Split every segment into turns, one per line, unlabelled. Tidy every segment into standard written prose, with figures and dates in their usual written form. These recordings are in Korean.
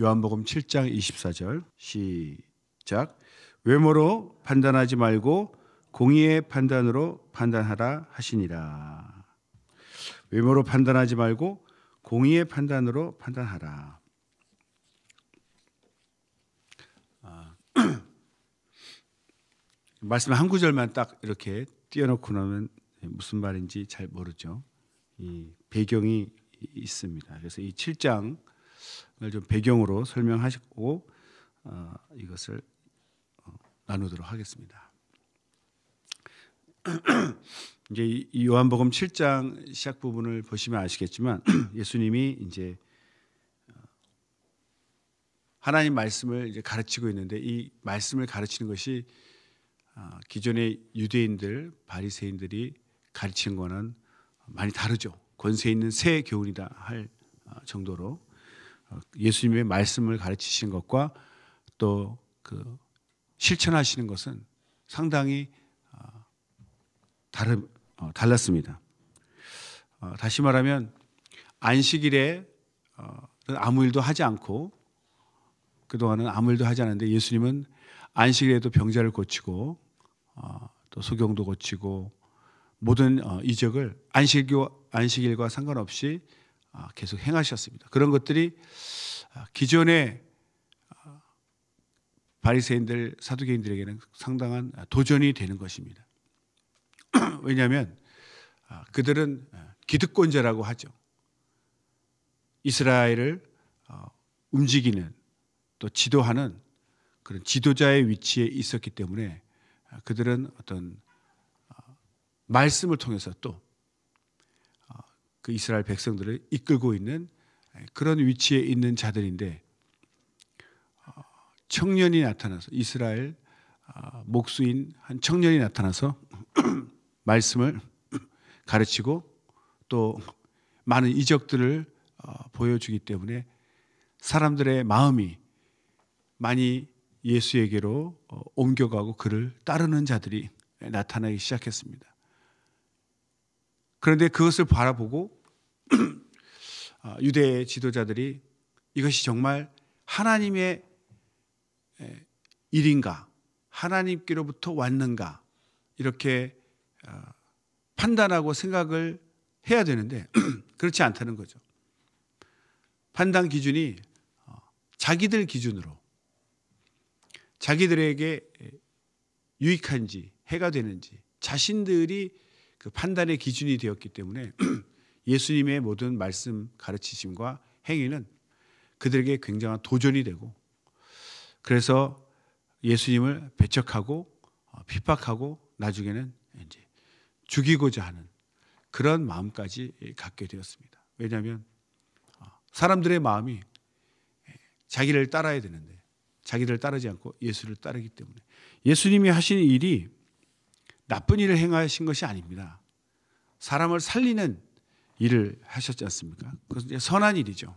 요한복음 7장 24절 시작. 외모로 판단하지 말고 공의의 판단으로 판단하라 하시니라. 외모로 판단하지 말고 공의의 판단으로 판단하라. 말씀 한 구절만 딱 이렇게 띄워놓고 나면 무슨 말인지 잘 모르죠. 이 배경이 있습니다. 그래서 이 7장을 좀 배경으로 설명하시고 이것을 나누도록 하겠습니다. 이제 이 요한복음 7장 시작 부분을 보시면 아시겠지만 예수님이 이제 하나님 말씀을 이제 가르치고 있는데 이 말씀을 가르치는 것이 기존의 유대인들, 바리새인들이 가르치는 것은 많이 다르죠. 권세 있는 새 교훈이다 할 정도로 예수님의 말씀을 가르치신 것과 또 그 실천하시는 것은 상당히 달랐습니다. 다시 말하면 안식일에 아무 일도 하지 않고 그동안은 아무 일도 하지 않았는데 예수님은 안식일에도 병자를 고치고 또 소경도 고치고 모든 이적을 안식일과 상관없이 계속 행하셨습니다. 그런 것들이 기존의 바리새인들, 사두개인들에게는 상당한 도전이 되는 것입니다. 왜냐하면 그들은 기득권자라고 하죠. 이스라엘을 움직이는 또 지도하는 그런 지도자의 위치에 있었기 때문에 그들은 어떤 말씀을 통해서 또 그 이스라엘 백성들을 이끌고 있는 그런 위치에 있는 자들인데 청년이 나타나서 이스라엘 목수인 한 청년이 나타나서 말씀을 가르치고 또 많은 이적들을 보여주기 때문에 사람들의 마음이 많이 예수에게로 옮겨가고 그를 따르는 자들이 나타나기 시작했습니다. 그런데 그것을 바라보고 유대 지도자들이 이것이 정말 하나님의 일인가, 하나님께로부터 왔는가 이렇게 판단하고 생각을 해야 되는데 그렇지 않다는 거죠. 판단 기준이 자기들 기준으로 자기들에게 유익한지 해가 되는지 자신들이 그 판단의 기준이 되었기 때문에 예수님의 모든 말씀 가르치심과 행위는 그들에게 굉장한 도전이 되고 그래서 예수님을 배척하고 핍박하고 나중에는 이제 죽이고자 하는 그런 마음까지 갖게 되었습니다. 왜냐하면 사람들의 마음이 자기를 따라야 되는데 자기를 따르지 않고 예수를 따르기 때문에 예수님이 하신 일이 나쁜 일을 행하신 것이 아닙니다. 사람을 살리는 일을 하셨지 않습니까? 그것은 선한 일이죠.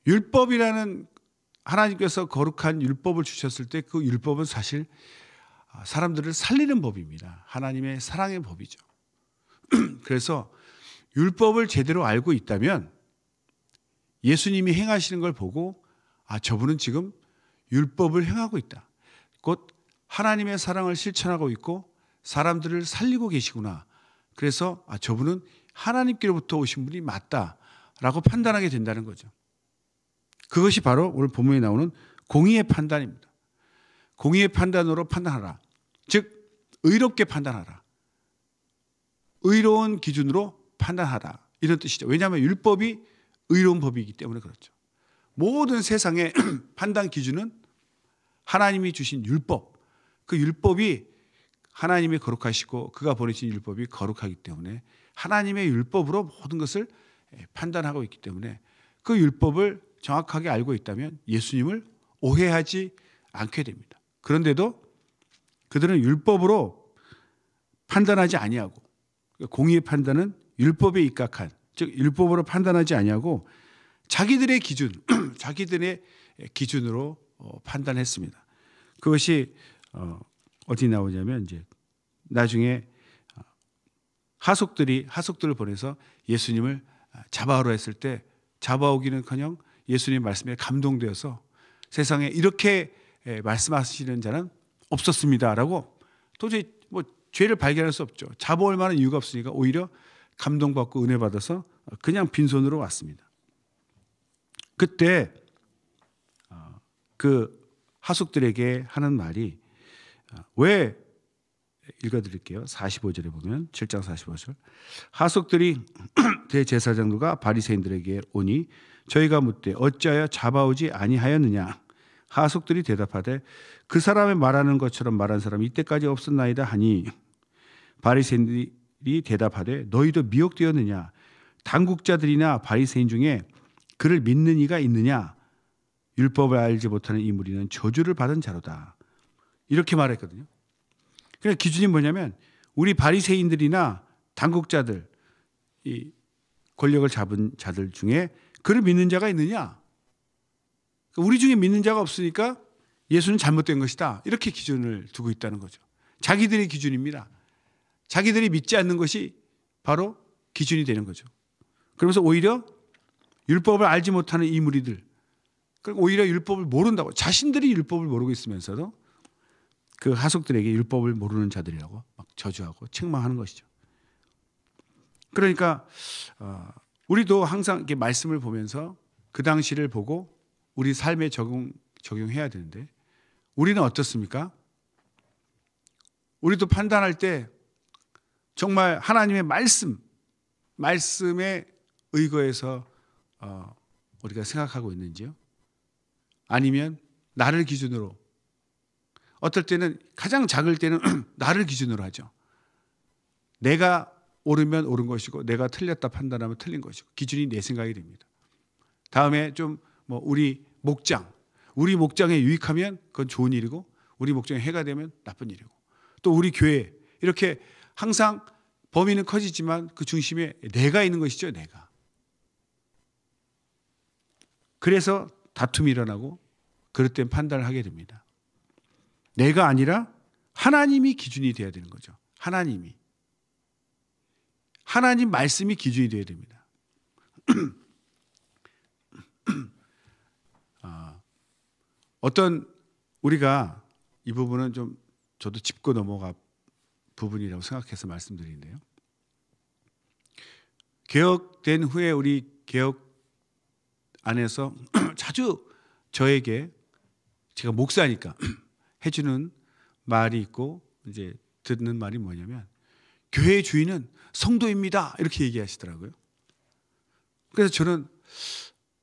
율법이라는 하나님께서 거룩한 율법을 주셨을 때 그 율법은 사실 사람들을 살리는 법입니다. 하나님의 사랑의 법이죠. 그래서 율법을 제대로 알고 있다면 예수님이 행하시는 걸 보고 저분은 지금 율법을 행하고 있다. 곧 하나님의 사랑을 실천하고 있고 사람들을 살리고 계시구나. 그래서 저분은 하나님께로부터 오신 분이 맞다라고 판단하게 된다는 거죠. 그것이 바로 오늘 본문에 나오는 공의의 판단입니다. 공의의 판단으로 판단하라. 즉 의롭게 판단하라. 의로운 기준으로 판단하라. 이런 뜻이죠. 왜냐하면 율법이 의로운 법이기 때문에 그렇죠. 모든 세상의 판단 기준은 하나님이 주신 율법. 그 율법이 하나님이 거룩하시고 그가 보내신 율법이 거룩하기 때문에 하나님의 율법으로 모든 것을 판단하고 있기 때문에 그 율법을 정확하게 알고 있다면 예수님을 오해하지 않게 됩니다. 그런데도 그들은 율법으로 판단하지 아니하고 공의의 판단은 율법에 입각한 즉 율법으로 판단하지 아니하고 자기들의 기준, 자기들의 기준으로 판단했습니다. 그것이 어디 나오냐면 이제 나중에 하속들을 보내서 예수님을 잡아오라 했을 때 잡아오기는커녕 예수님 말씀에 감동되어서 세상에 이렇게 말씀하시는 자는 없었습니다라고 도저히 뭐 죄를 발견할 수 없죠. 잡아올 만한 이유가 없으니까 오히려 감동받고 은혜 받아서 그냥 빈손으로 왔습니다. 그때 그 하숙들에게 하는 말이 왜 읽어드릴게요. 45절에 보면 7장 45절 하숙들이 대제사장들과 바리새인들에게 오니 저희가 묻되 어찌하여 잡아오지 아니하였느냐. 하숙들이 대답하되 그 사람의 말하는 것처럼 말한 사람이 이때까지 없었나이다 하니 바리새인들이 대답하되 너희도 미혹되었느냐. 당국자들이나 바리새인 중에 그를 믿는 이가 있느냐. 율법을 알지 못하는 이 무리는 저주를 받은 자로다. 이렇게 말했거든요. 그러니까 기준이 뭐냐면 우리 바리새인들이나 당국자들, 이 권력을 잡은 자들 중에 그를 믿는 자가 있느냐? 우리 중에 믿는 자가 없으니까 예수는 잘못된 것이다. 이렇게 기준을 두고 있다는 거죠. 자기들의 기준입니다. 자기들이 믿지 않는 것이 바로 기준이 되는 거죠. 그러면서 오히려 율법을 알지 못하는 이 무리들, 오히려 율법을 모른다고 자신들이 율법을 모르고 있으면서도 그 하숙들에게 율법을 모르는 자들이라고 막 저주하고 책망하는 것이죠. 그러니까 우리도 항상 이렇게 말씀을 보면서 그 당시를 보고 우리 삶에 적용해야 되는데 우리는 어떻습니까? 우리도 판단할 때 정말 하나님의 말씀에 의거해서 우리가 생각하고 있는지요? 아니면 나를 기준으로 어떨 때는 가장 작을 때는 나를 기준으로 하죠. 내가 옳으면 옳은 것이고 내가 틀렸다 판단하면 틀린 것이고 기준이 내 생각이 됩니다. 다음에 좀 뭐 우리 목장에 유익하면 그건 좋은 일이고 우리 목장에 해가 되면 나쁜 일이고 또 우리 교회 이렇게 항상 범위는 커지지만 그 중심에 내가 있는 것이죠. 내가. 그래서 다툼이 일어나고 그럴 땐 판단을 하게 됩니다. 내가 아니라 하나님이 기준이 되어야 되는 거죠. 하나님 말씀이 기준이 되어야 됩니다. 어떤 우리가 이 부분은 좀 저도 짚고 넘어가 부분이라고 생각해서 말씀드리는데요. 개혁된 후에 우리 개혁 안에서 자주 저에게 제가 목사니까 해주는 말이 있고 이제 듣는 말이 뭐냐면 교회의 주인은 성도입니다 이렇게 얘기하시더라고요. 그래서 저는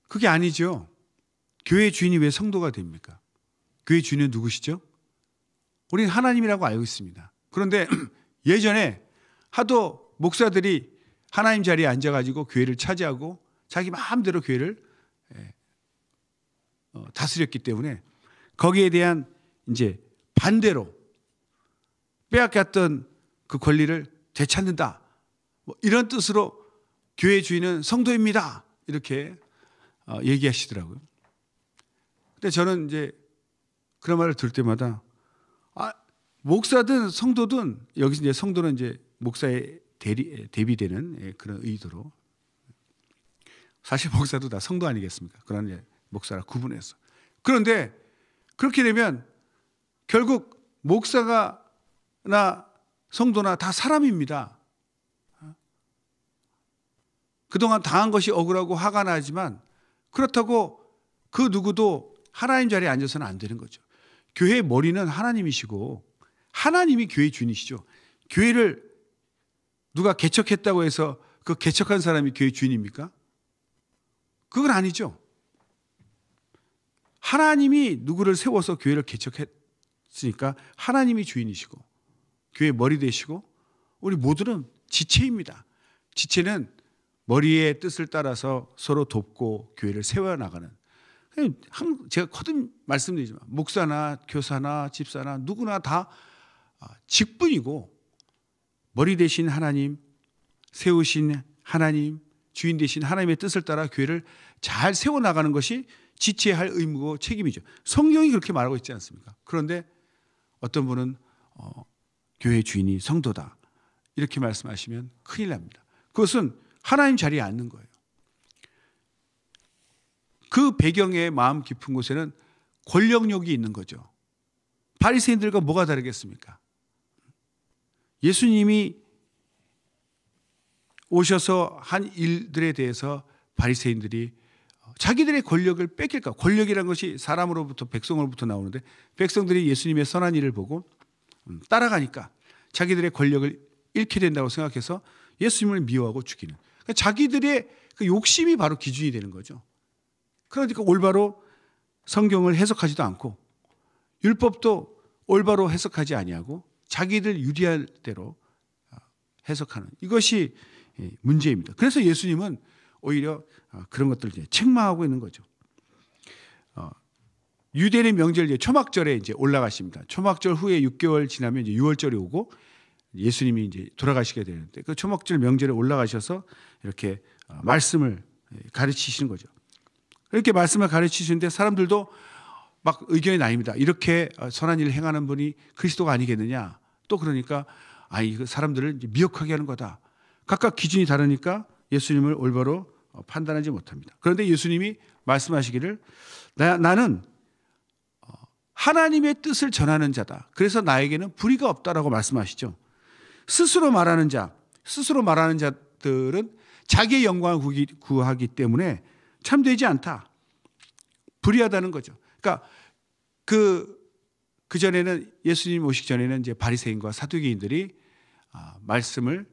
그게 아니죠. 교회의 주인이 왜 성도가 됩니까? 교회의 주인은 누구시죠? 우리는 하나님이라고 알고 있습니다. 그런데 예전에 하도 목사들이 하나님 자리에 앉아가지고 교회를 차지하고 자기 마음대로 교회를 다스렸기 때문에 거기에 대한 이제 반대로 빼앗겼던 그 권리를 되찾는다. 뭐 이런 뜻으로 교회 주인은 성도입니다. 이렇게 얘기하시더라고요. 근데 저는 이제 그런 말을 들을 때마다 목사든 성도든 여기서 이제 성도는 이제 목사에 대비되는 그런 의도로 사실 목사도 다 성도 아니겠습니까? 그런 이제 목사라 구분해서. 그런데 그렇게 되면 결국 목사나 성도나 다 사람입니다. 그동안 당한 것이 억울하고 화가 나지만 그렇다고 그 누구도 하나님 자리에 앉아서는 안 되는 거죠. 교회의 머리는 하나님이시고 하나님이 교회의 주인이시죠. 교회를 누가 개척했다고 해서 그 개척한 사람이 교회의 주인입니까? 그건 아니죠. 하나님이 누구를 세워서 교회를 개척했으니까 하나님이 주인이시고 교회의 머리 되시고 우리 모두는 지체입니다. 지체는 머리의 뜻을 따라서 서로 돕고 교회를 세워나가는 제가 거듭 말씀드리지만 목사나 교사나 집사나 누구나 다 직분이고 머리 되신 하나님, 세우신 하나님, 주인 되신 하나님의 뜻을 따라 교회를 잘 세워나가는 것이 지체할 의무고 책임이죠. 성경이 그렇게 말하고 있지 않습니까? 그런데 어떤 분은 교회 주인이 성도다 이렇게 말씀하시면 큰일 납니다. 그것은 하나님 자리에 앉는 거예요. 그 배경의 마음 깊은 곳에는 권력욕이 있는 거죠. 바리새인들과 뭐가 다르겠습니까? 예수님이 오셔서 한 일들에 대해서 바리새인들이 자기들의 권력을 뺏길까? 권력이라는 것이 사람으로부터 백성으로부터 나오는데 백성들이 예수님의 선한 일을 보고 따라가니까 자기들의 권력을 잃게 된다고 생각해서 예수님을 미워하고 죽이는, 그러니까 자기들의 그 욕심이 바로 기준이 되는 거죠. 그러니까 올바로 성경을 해석하지도 않고 율법도 올바로 해석하지 아니하고 자기들 유리할 대로 해석하는, 이것이 문제입니다. 그래서 예수님은 오히려 그런 것들을 이제 책망하고 있는 거죠. 유대인의 명절 초막절에 이제 올라가십니다. 초막절 후에 6개월 지나면 이제 6월절이 오고 예수님이 이제 돌아가시게 되는데 그 초막절 명절에 올라가셔서 이렇게 말씀을 가르치시는 거죠. 이렇게 말씀을 가르치시는데 사람들도 막 의견이 나뉩니다. 이렇게 선한 일을 행하는 분이 그리스도가 아니겠느냐. 또 그러니까 이 사람들을 미혹하게 하는 거다. 각각 기준이 다르니까 예수님을 올바로 판단하지 못합니다. 그런데 예수님이 말씀하시기를 나는 하나님의 뜻을 전하는 자다. 그래서 나에게는 불의가 없다라고 말씀하시죠. 스스로 말하는 자들은 자기의 영광을 구하기 때문에 참되지 않다. 불의하다는 거죠. 그러니까 그 전에는 예수님 오시기 전에는 이제 바리새인과 사두개인들이 말씀을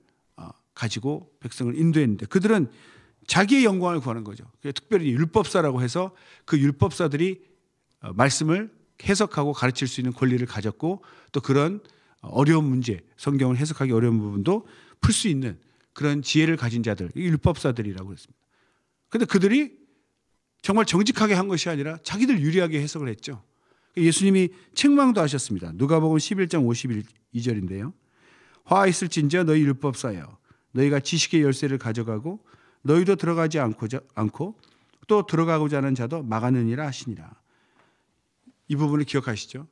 가지고 백성을 인도했는데 그들은 자기의 영광을 구하는 거죠. 특별히 율법사라고 해서 그 율법사들이 말씀을 해석하고 가르칠 수 있는 권리를 가졌고 또 그런 어려운 문제, 성경을 해석하기 어려운 부분도 풀 수 있는 그런 지혜를 가진 자들, 율법사들이라고 했습니다. 그런데 그들이 정말 정직하게 한 것이 아니라 자기들 유리하게 해석을 했죠. 예수님이 책망도 하셨습니다. 누가복음 11장 52절인데요. 화 있을진저 너희 율법사여 너희가 지식의 열쇠를 가져가고 너희도 들어가지 않고 또 들어가고자 하는 자도 막았느니라 하시니라. 이 부분을 기억하시죠?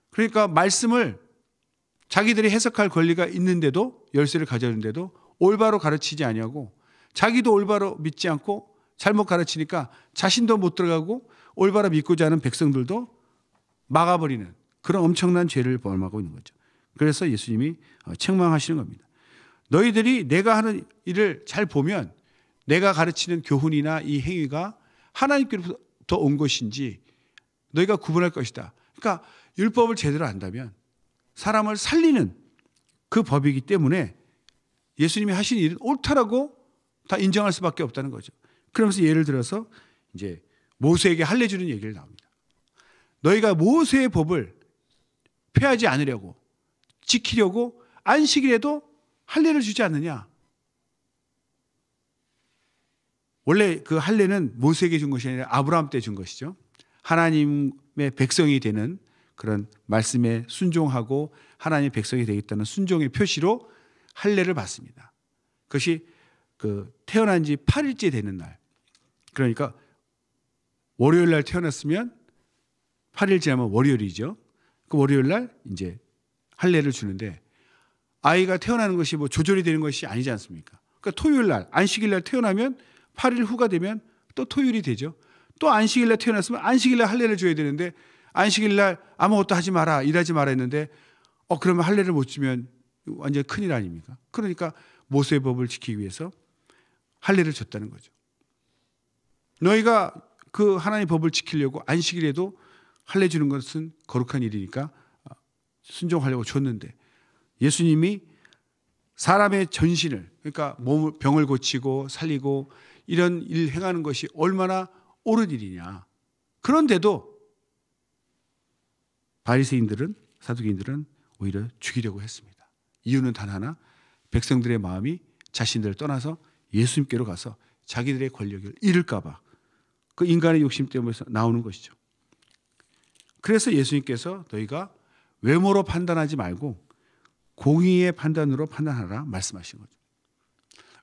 그러니까 말씀을 자기들이 해석할 권리가 있는데도 열쇠를 가졌는데도 올바로 가르치지 아니하고 자기도 올바로 믿지 않고 잘못 가르치니까 자신도 못 들어가고 올바로 믿고자 하는 백성들도 막아버리는 그런 엄청난 죄를 범하고 있는 거죠. 그래서 예수님이 책망하시는 겁니다. 너희들이 내가 하는 일을 잘 보면 내가 가르치는 교훈이나 이 행위가 하나님께로부터 온 것인지 너희가 구분할 것이다. 그러니까 율법을 제대로 안다면 사람을 살리는 그 법이기 때문에 예수님이 하신 일은 옳다라고 다 인정할 수밖에 없다는 거죠. 그러면서 예를 들어서 이제 모세에게 할례 주는 얘기를 나옵니다. 너희가 모세의 법을 폐하지 않으려고 지키려고 안식일에도 할례를 주지 않느냐. 원래 그 할례는 모세에게 준 것이 아니라 아브라함 때 준 것이죠. 하나님의 백성이 되는 그런 말씀에 순종하고 하나님의 백성이 되겠다는 순종의 표시로 할례를 받습니다. 그것이 그 태어난 지 8일째 되는 날. 그러니까 월요일 날 태어났으면 8일 지나면 월요일이죠. 그 월요일 날 이제 할례를 주는데 아이가 태어나는 것이 뭐 조절이 되는 것이 아니지 않습니까? 그러니까 토요일 날, 안식일 날 태어나면 8일 후가 되면 또 토요일이 되죠. 또 안식일 날 태어났으면 안식일 날 할례를 줘야 되는데 안식일 날 아무것도 하지 마라, 일하지 마라 했는데 그러면 할례를 못 주면 완전 큰일 아닙니까? 그러니까 모세의 법을 지키기 위해서 할례를 줬다는 거죠. 너희가 그 하나님의 법을 지키려고 안식일에도 할례 주는 것은 거룩한 일이니까 순종하려고 줬는데 예수님이 사람의 전신을, 그러니까 병을 고치고 살리고 이런 일 행하는 것이 얼마나 옳은 일이냐. 그런데도 바리새인들은, 사두개인들은 오히려 죽이려고 했습니다. 이유는 단 하나, 백성들의 마음이 자신들을 떠나서 예수님께로 가서 자기들의 권력을 잃을까 봐 그 인간의 욕심 때문에 나오는 것이죠. 그래서 예수님께서 너희가 외모로 판단하지 말고 공의의 판단으로 판단하라 말씀하신 거죠.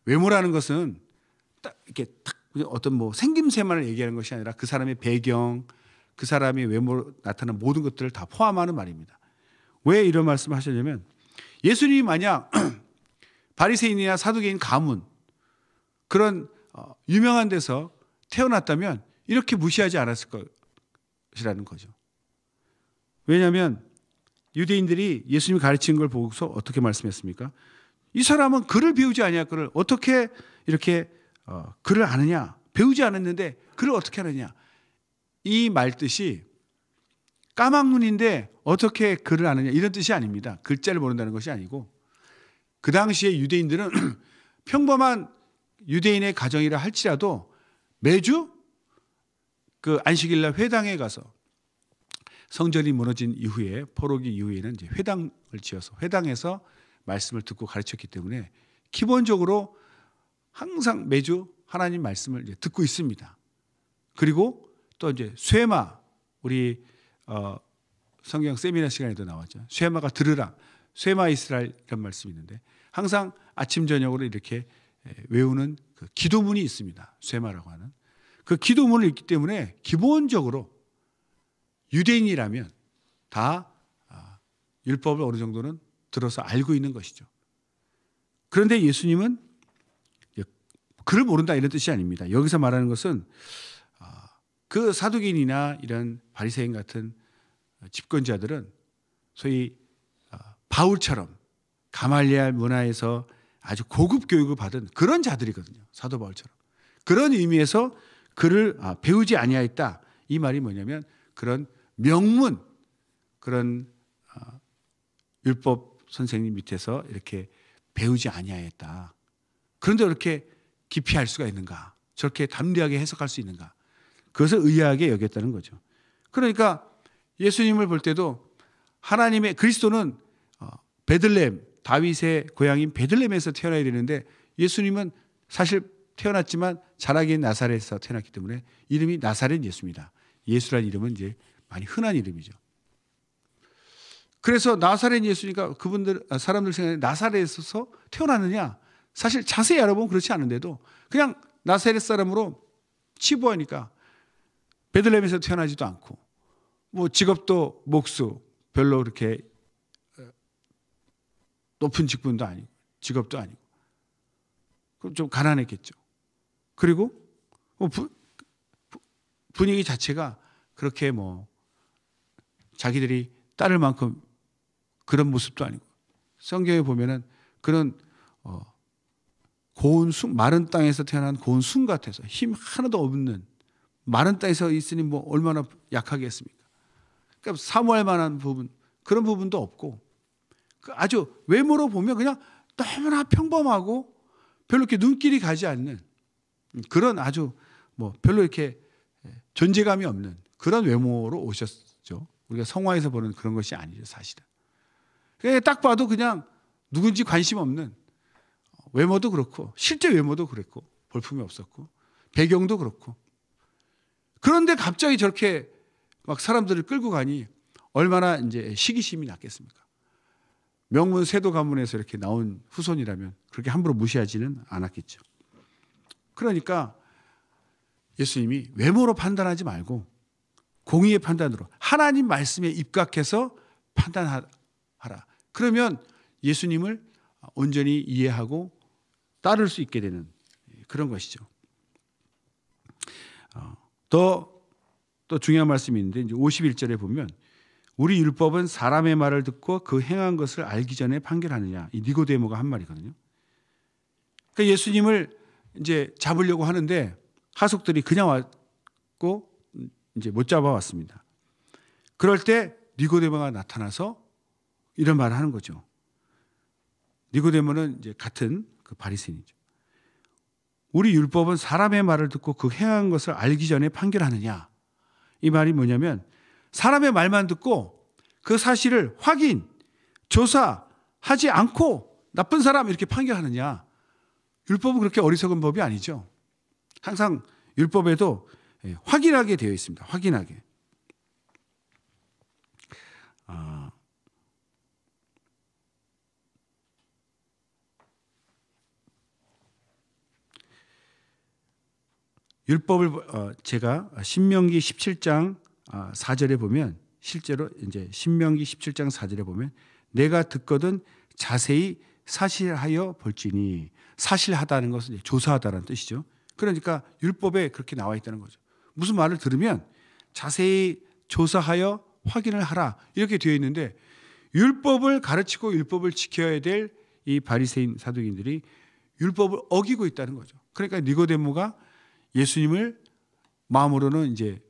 외모라는 것은 딱 이렇게 딱 어떤 뭐 생김새만을 얘기하는 것이 아니라 그 사람의 배경, 그 사람의 외모로 나타나는 모든 것들을 다 포함하는 말입니다. 왜 이런 말씀을 하셨냐면 예수님이 만약 바리새인이나 사두개인 가문 그런 유명한 데서 태어났다면 이렇게 무시하지 않았을 것이라는 거죠. 왜냐하면 유대인들이 예수님이 가르치는 걸 보고서 어떻게 말씀했습니까? 이 사람은 글을 배우지 아니하거늘 어떻게 이렇게 글을 아느냐? 배우지 않았는데 글을 어떻게 아느냐? 이 말뜻이 까막눈인데 어떻게 글을 아느냐 이런 뜻이 아닙니다. 글자를 모른다는 것이 아니고 그 당시에 유대인들은 평범한 유대인의 가정이라 할지라도 매주 그 안식일날 회당에 가서 성전이 무너진 이후에 포로기 이후에는 이제 회당을 지어서 회당에서 말씀을 듣고 가르쳤기 때문에 기본적으로 항상 매주 하나님 말씀을 이제 듣고 있습니다. 그리고 또 이제 쇠마 우리 성경 세미나 시간에도 나왔죠. 쇠마가 들으라. 쇠마 이스라엘 이런 말씀이 있는데 항상 아침 저녁으로 이렇게 외우는 그 기도문이 있습니다. 쇠마라고 하는 그 기도문을 읽기 때문에 기본적으로 유대인이라면 다 율법을 어느 정도는 들어서 알고 있는 것이죠. 그런데 예수님은 글을 모른다 이런 뜻이 아닙니다. 여기서 말하는 것은 그 사두개인이나 이런 바리새인 같은 집권자들은 소위 바울처럼 가말리알 문화에서 아주 고급 교육을 받은 그런 자들이거든요. 사도 바울처럼. 그런 의미에서 글을 배우지 아니하였다. 이 말이 뭐냐면 그런 명문 그런 율법 선생님 밑에서 이렇게 배우지 아니하였다. 그런데 이렇게 깊이 할 수가 있는가? 저렇게 담대하게 해석할 수 있는가? 그것을 의아하게 여겼다는 거죠. 그러니까 예수님을 볼 때도 하나님의 그리스도는 베들레헴 다윗의 고향인 베들레헴에서 태어나야 되는데 예수님은 사실 태어났지만 자라기는 나사렛에서 태어났기 때문에 이름이 나사렛 예수입니다. 예수라는 이름은 이제 많이 흔한 이름이죠. 그래서 나사렛 예수니까 그분들 사람들 생각에 나사렛에서 태어났느냐? 사실 자세히 알아보면 그렇지 않은데도 그냥 나사렛 사람으로 치부하니까 베들레헴에서 태어나지도 않고 뭐 직업도 목수 별로 그렇게 높은 직분도 아니고 직업도 아니고 그럼 좀 가난했겠죠. 그리고 분위기 자체가 그렇게 뭐 자기들이 따를 만큼 그런 모습도 아니고 성경에 보면은 그런 고운 숭 마른 땅에서 태어난 고운 숭 같아서 힘 하나도 없는 마른 땅에서 있으니 뭐 얼마나 약하겠습니까? 그러니까 사모할 만한 부분 그런 부분도 없고 아주 외모로 보면 그냥 너무나 평범하고 별로 이렇게 눈길이 가지 않는 그런 아주 뭐 별로 이렇게 존재감이 없는 그런 외모로 오셨죠. 우리가 성화에서 보는 그런 것이 아니죠, 사실은. 그냥 딱 봐도 그냥 누군지 관심 없는 외모도 그렇고 실제 외모도 그랬고 볼품이 없었고 배경도 그렇고 그런데 갑자기 저렇게 막 사람들을 끌고 가니 얼마나 이제 시기심이 났겠습니까? 명문 세도 가문에서 이렇게 나온 후손이라면 그렇게 함부로 무시하지는 않았겠죠. 그러니까 예수님이 외모로 판단하지 말고 공의의 판단으로 하나님 말씀에 입각해서 판단하라. 그러면 예수님을 온전히 이해하고 따를 수 있게 되는 그런 것이죠. 또 중요한 말씀이 있는데 이제 51절에 보면 우리 율법은 사람의 말을 듣고 그 행한 것을 알기 전에 판결하느냐. 이 니고데모가 한 말이거든요. 그러니까 예수님을 이제 잡으려고 하는데 하속들이 그냥 왔고 이제 못 잡아왔습니다. 그럴 때 니고데모가 나타나서 이런 말을 하는 거죠. 니고데모는 이제 같은 그 바리새인이죠. 우리 율법은 사람의 말을 듣고 그 행한 것을 알기 전에 판결하느냐. 이 말이 뭐냐면 사람의 말만 듣고 그 사실을 확인, 조사하지 않고 나쁜 사람 이렇게 판결하느냐. 율법은 그렇게 어리석은 법이 아니죠. 항상 율법에도 확인하게 되어 있습니다. 확인하게. 율법을 제가 신명기 17장 4절에 보면 실제로 이제 신명기 17장 4절에 보면 내가 듣거든 자세히 사실하여 볼지니 사실하다는 것은 조사하다라는 뜻이죠. 그러니까 율법에 그렇게 나와 있다는 거죠. 무슨 말을 들으면 자세히 조사하여 확인을 하라 이렇게 되어 있는데 율법을 가르치고 율법을 지켜야 될 이 바리새인 사두개인들이 율법을 어기고 있다는 거죠. 그러니까 니고데모가 예수님을 마음으로는 이제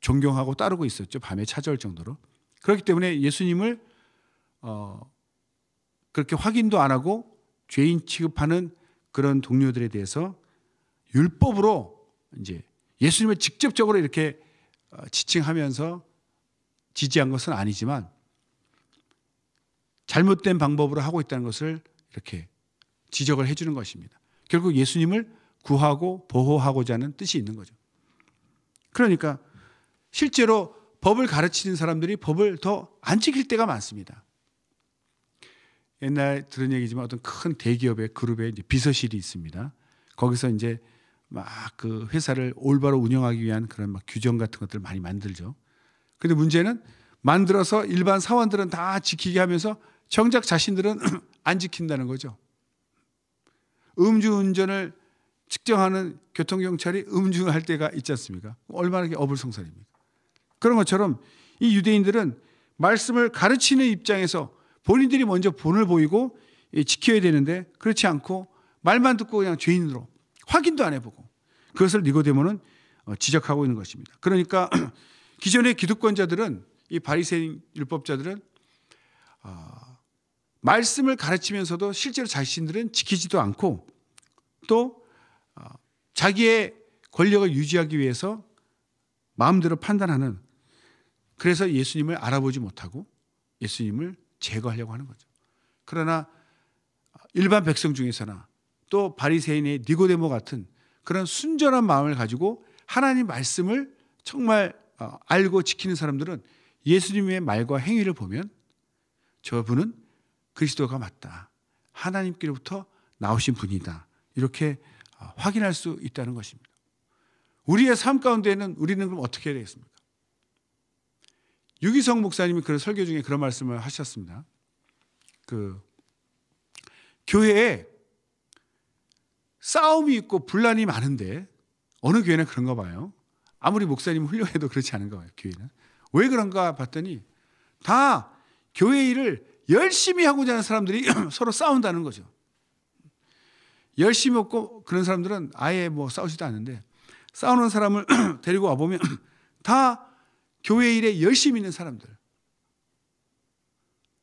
존경하고 따르고 있었죠. 밤에 찾아올 정도로. 그렇기 때문에 예수님을 그렇게 확인도 안 하고 죄인 취급하는 그런 동료들에 대해서 율법으로 이제 예수님을 직접적으로 이렇게 지칭하면서 지지한 것은 아니지만 잘못된 방법으로 하고 있다는 것을 이렇게 지적을 해주는 것입니다. 결국 예수님을 구하고 보호하고자 하는 뜻이 있는 거죠. 그러니까 실제로 법을 가르치는 사람들이 법을 더 안 지킬 때가 많습니다. 옛날 들은 얘기지만 어떤 큰 대기업의 그룹에 이제 비서실이 있습니다. 거기서 이제 막 그 회사를 올바로 운영하기 위한 그런 막 규정 같은 것들을 많이 만들죠. 근데 문제는 만들어서 일반 사원들은 다 지키게 하면서 정작 자신들은 안 지킨다는 거죠. 음주운전을 측정하는 교통경찰이 음주할 때가 있지 않습니까? 얼마나 어불성설입니까? 그런 것처럼 이 유대인들은 말씀을 가르치는 입장에서 본인들이 먼저 본을 보이고 지켜야 되는데 그렇지 않고 말만 듣고 그냥 죄인으로 확인도 안 해보고 그것을 니고데모는 지적하고 있는 것입니다. 그러니까 기존의 기득권자들은 이 바리새인 율법자들은 말씀을 가르치면서도 실제로 자신들은 지키지도 않고 또 자기의 권력을 유지하기 위해서 마음대로 판단하는 그래서 예수님을 알아보지 못하고 예수님을 제거하려고 하는 거죠. 그러나 일반 백성 중에서나 또 바리새인의 니고데모 같은 그런 순전한 마음을 가지고 하나님 말씀을 정말 알고 지키는 사람들은 예수님의 말과 행위를 보면 저분은 그리스도가 맞다. 하나님께로부터 나오신 분이다. 이렇게 확인할 수 있다는 것입니다. 우리의 삶 가운데는 우리는 그럼 어떻게 해야 되겠습니까? 유기성 목사님이 그런 설교 중에 그런 말씀을 하셨습니다. 교회에 싸움이 있고 분란이 많은데 어느 교회는 그런가 봐요. 아무리 목사님 훌륭해도 그렇지 않은가 봐요. 교회는. 왜 그런가 봤더니 다 교회 일을 열심히 하고자 하는 사람들이 서로 싸운다는 거죠. 열심히 없고 그런 사람들은 아예 뭐 싸우지도 않는데 싸우는 사람을 데리고 와보면 다 교회 일에 열심히 있는 사람들.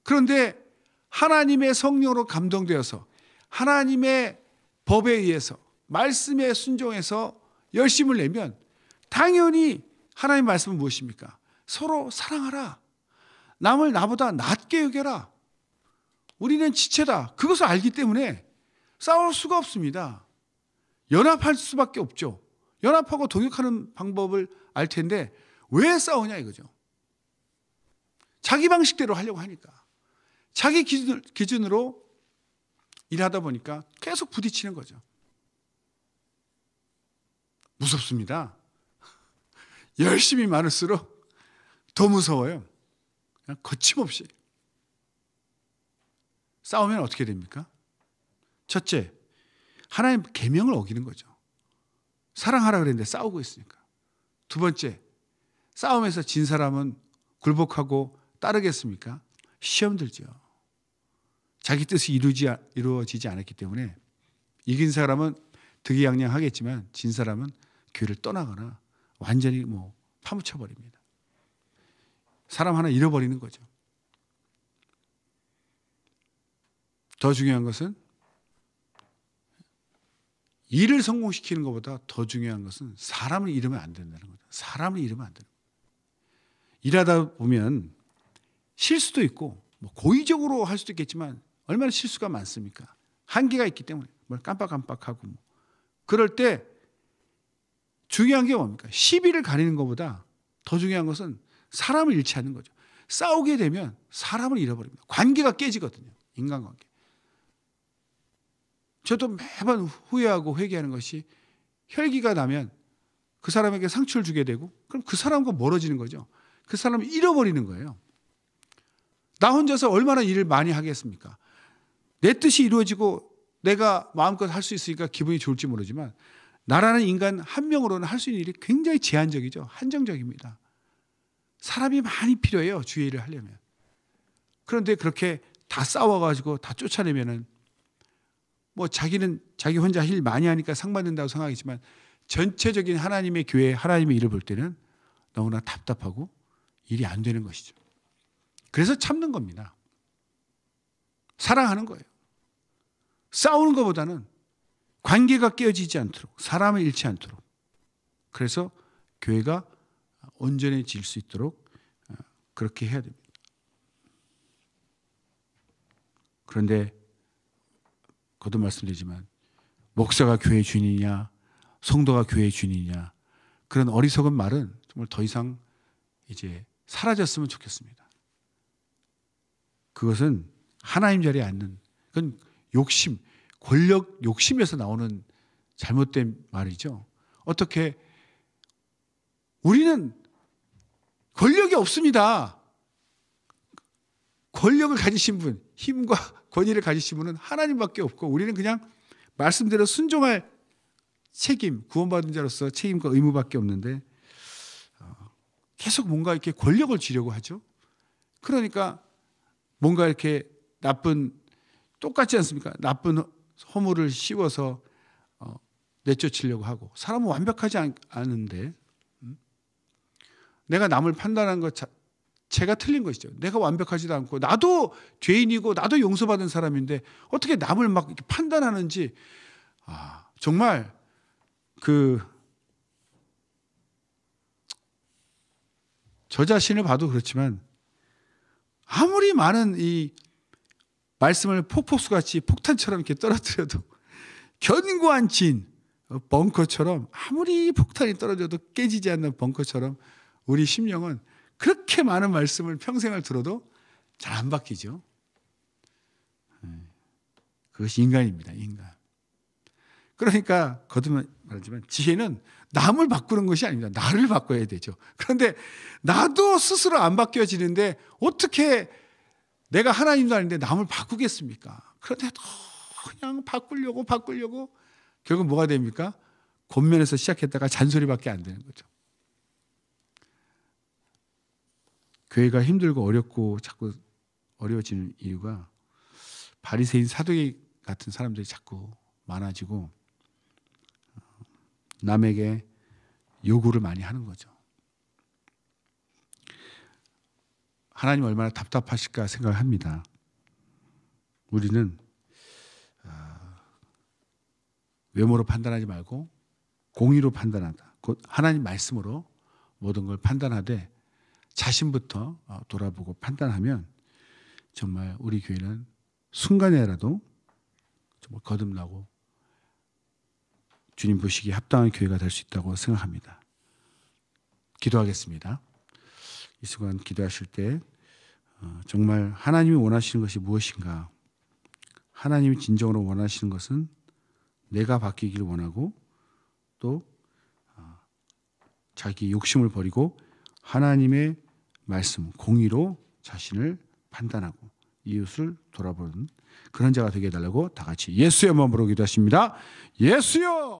그런데 하나님의 성령으로 감동되어서 하나님의 법에 의해서 말씀에 순종해서 열심을 내면 당연히 하나님의 말씀은 무엇입니까? 서로 사랑하라. 남을 나보다 낮게 여겨라. 우리는 지체다. 그것을 알기 때문에 싸울 수가 없습니다. 연합할 수밖에 없죠. 연합하고 동역하는 방법을 알 텐데 왜 싸우냐 이거죠. 자기 방식대로 하려고 하니까. 자기 기준으로 일하다 보니까 계속 부딪히는 거죠. 무섭습니다. 열심히 많을수록 더 무서워요. 그냥 거침없이. 싸우면 어떻게 됩니까? 첫째, 하나님 계명을 어기는 거죠. 사랑하라 그랬는데 싸우고 있으니까. 두 번째, 싸움에서 진 사람은 굴복하고 따르겠습니까? 시험 들죠. 자기 뜻이 이루어지지 않았기 때문에 이긴 사람은 득이양양하겠지만 진 사람은 교회를 떠나거나 완전히 파묻혀 버립니다. 사람 하나 잃어버리는 거죠. 더 중요한 것은 일을 성공시키는 것보다 더 중요한 것은 사람을 잃으면 안 된다는 거죠. 사람을 잃으면 안 되는 거예요. 일하다 보면 실수도 있고 고의적으로 할 수도 있겠지만 얼마나 실수가 많습니까? 한계가 있기 때문에 뭘 깜빡깜빡하고 그럴 때 중요한 게 뭡니까? 시비를 가리는 것보다 더 중요한 것은 사람을 잃지 않는 거죠. 싸우게 되면 사람을 잃어버립니다. 관계가 깨지거든요. 인간관계. 저도 매번 후회하고 회개하는 것이 혈기가 나면 그 사람에게 상처를 주게 되고 그럼 그 사람과 멀어지는 거죠. 그 사람을 잃어버리는 거예요. 나 혼자서 얼마나 일을 많이 하겠습니까? 내 뜻이 이루어지고 내가 마음껏 할 수 있으니까 기분이 좋을지 모르지만 나라는 인간 한 명으로는 할 수 있는 일이 굉장히 제한적이죠. 한정적입니다. 사람이 많이 필요해요. 주의 일을 하려면. 그런데 그렇게 다 싸워가지고 다 쫓아내면은 뭐 자기는 자기 혼자 일 많이 하니까 상 받는다고 생각하지만 전체적인 하나님의 교회, 하나님의 일을 볼 때는 너무나 답답하고 일이 안 되는 것이죠. 그래서 참는 겁니다. 사랑하는 거예요. 싸우는 것보다는 관계가 깨어지지 않도록, 사람을 잃지 않도록. 그래서 교회가 온전해질 수 있도록 그렇게 해야 됩니다. 그런데 거듭 말씀드리지만 목사가 교회 주인이냐, 성도가 교회 주인이냐, 그런 어리석은 말은 정말 더 이상 이제 사라졌으면 좋겠습니다. 그것은 하나님 자리에 앉는, 그건 욕심, 권력 욕심에서 나오는 잘못된 말이죠. 어떻게 우리는 권력이 없습니다. 권력을 가지신 분, 힘과 권위를 가지신 분은 하나님밖에 없고 우리는 그냥 말씀대로 순종할 책임, 구원받은 자로서 책임과 의무밖에 없는데 계속 뭔가 이렇게 권력을 쥐려고 하죠. 그러니까 뭔가 이렇게 나쁜, 똑같지 않습니까? 나쁜 허물을 씌워서 내쫓으려고 하고, 사람은 완벽하지 않은데 내가 남을 판단하는 것 자체가 틀린 것이죠. 내가 완벽하지도 않고 나도 죄인이고 나도 용서받은 사람인데 어떻게 남을 막 이렇게 판단하는지, 정말 저 자신을 봐도 그렇지만 아무리 많은 이 말씀을 폭포수같이 폭탄처럼 이렇게 떨어뜨려도 견고한 진, 벙커처럼, 아무리 폭탄이 떨어져도 깨지지 않는 벙커처럼 우리 심령은 그렇게 많은 말씀을 평생을 들어도 잘 안 바뀌죠. 그것이 인간입니다. 인간. 그러니까 거듭 말하지만 지혜는 남을 바꾸는 것이 아닙니다. 나를 바꿔야 되죠. 그런데 나도 스스로 안 바뀌어지는데 어떻게 내가 하나님도 아닌데 남을 바꾸겠습니까? 그런데도 그냥 바꾸려고 결국 뭐가 됩니까? 권면에서 시작했다가 잔소리밖에 안 되는 거죠. 교회가 힘들고 어렵고 자꾸 어려워지는 이유가 바리새인 사두개 같은 사람들이 자꾸 많아지고 남에게 요구를 많이 하는 거죠. 하나님 얼마나 답답하실까 생각을 합니다. 우리는 외모로 판단하지 말고 공의로 판단하다. 곧 하나님 말씀으로 모든 걸 판단하되 자신부터 돌아보고 판단하면 정말 우리 교회는 순간에라도 정말 거듭나고 주님 보시기에 합당한 교회가 될 수 있다고 생각합니다. 기도하겠습니다. 이 순간 기도하실 때 정말 하나님이 원하시는 것이 무엇인가? 하나님이 진정으로 원하시는 것은 내가 바뀌기를 원하고 또 자기 욕심을 버리고 하나님의 말씀, 공의로 자신을 판단하고 이웃을 돌아보는 그런 자가 되게 해달라고 다 같이 예수의 몸으로 기도하십니다. 예수여!